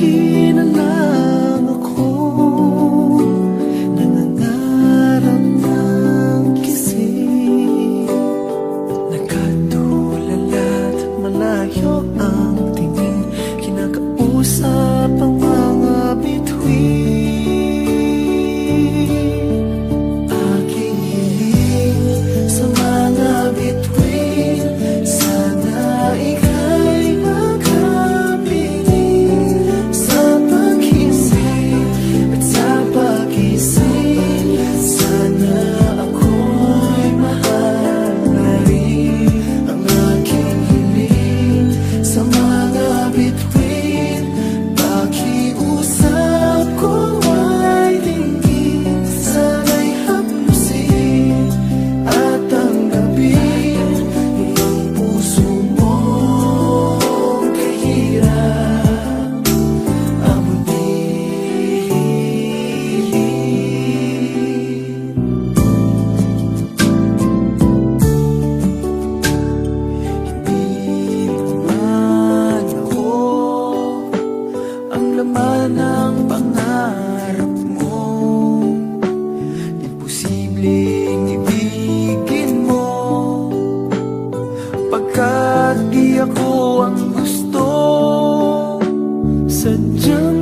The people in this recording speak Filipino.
di na lang ako nangangarap ng gising. Nagkatulala't malayo ang tingin, kinakausap ang mga bituin. Aking hiling sa mga bituin, sana ika'y makapiling sa paghising at sa pag-ising. Sana ako'y mahal na rin. Ang aking hiling sa mga bituin, pakiusap ko ay dinggin. Sana'y haplusin at tanggapin ang puso mong kahirap, ang munting hindi man ako ang laman ng pangarap mo. Imposibleng ibigin mo, pagkat di ako ang gusto. Sadyang